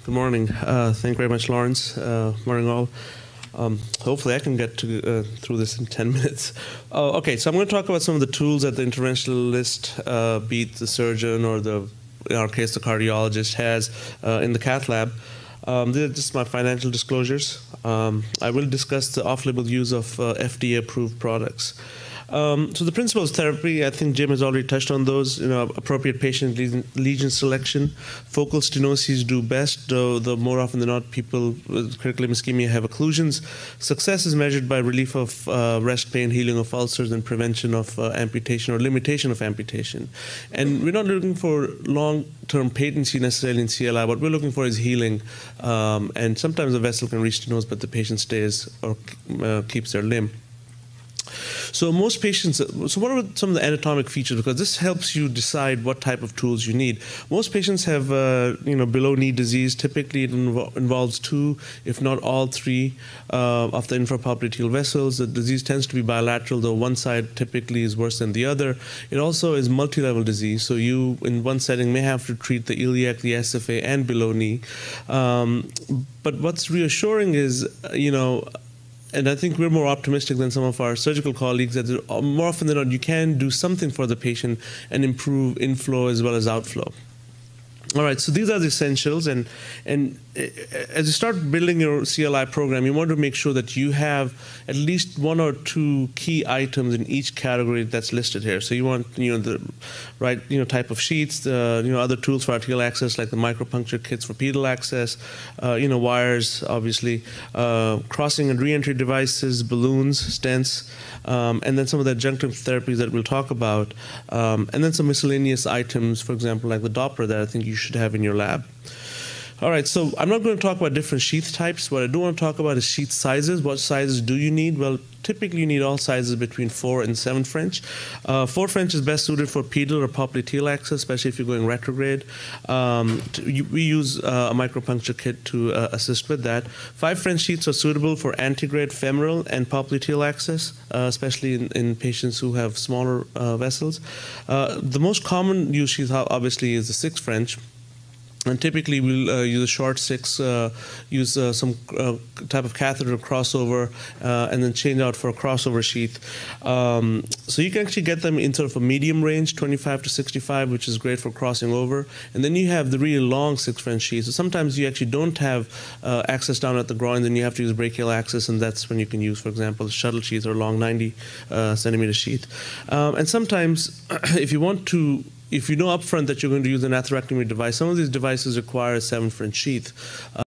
Good morning. Thank you very much, Lawrence. Morning, all. Hopefully I can get through this in 10 minutes. Okay, so I'm going to talk about some of the tools that the interventionalist, be it the surgeon or in our case, the cardiologist has in the cath lab. These are just my financial disclosures. I will discuss the off-label use of FDA-approved products. So the principles of therapy, I think Jim has already touched on those. Appropriate patient lesion selection. Focal stenoses do best, though more often than not, people with critical limb ischemia have occlusions. Success is measured by relief of rest pain, healing of ulcers, and prevention of amputation or limitation of amputation. And we're not looking for long-term patency necessarily in CLI. What we're looking for is healing. And sometimes the vessel can reach stenose, but the patient stays or keeps their limb. So most patients, so what are some of the anatomic features? Because this helps you decide what type of tools you need. Most patients have, below knee disease. Typically, it involves two, if not all three, of the infrapopliteal vessels. The disease tends to be bilateral, though one side typically is worse than the other. It also is multi-level disease, so you, in one setting, may have to treat the iliac, the SFA, and below knee. But what's reassuring is, and I think we're more optimistic than some of our surgical colleagues that more often than not, you can do something for the patient and improve inflow as well as outflow. All right, so these are the essentials, and as you start building your CLI program, you want to make sure that you have at least one or two key items in each category that's listed here. So you want the right type of sheets, the other tools for arterial access like the micropuncture kits for pedal access, wires, obviously, crossing and reentry devices, balloons, stents, and then some of the adjunctive therapies that we'll talk about, and then some miscellaneous items, for example, like the Doppler that I think you should have in your lab. All right, so I'm not going to talk about different sheath types. What I do want to talk about is sheath sizes. What sizes do you need? Well, typically you need all sizes between 4 and 7 French. 4 French is best suited for pedal or popliteal access, especially if you're going retrograde. We use a micropuncture kit to assist with that. 5 French sheaths are suitable for antegrade, femoral, and popliteal access, especially in patients who have smaller vessels. The most common use sheath, obviously, is the 6 French. And typically, we'll use a short 6, use some type of catheter crossover, and then change out for a crossover sheath. So you can actually get them in sort of a medium range, 25 to 65, which is great for crossing over. And then you have the really long 6 French sheath. So sometimes you actually don't have access down at the groin, then you have to use brachial access, and that's when you can use, for example, the shuttle sheath or long 90 centimeter sheath. And sometimes, if you know upfront that you're going to use an atherectomy device, some of these devices require a 7 French sheath.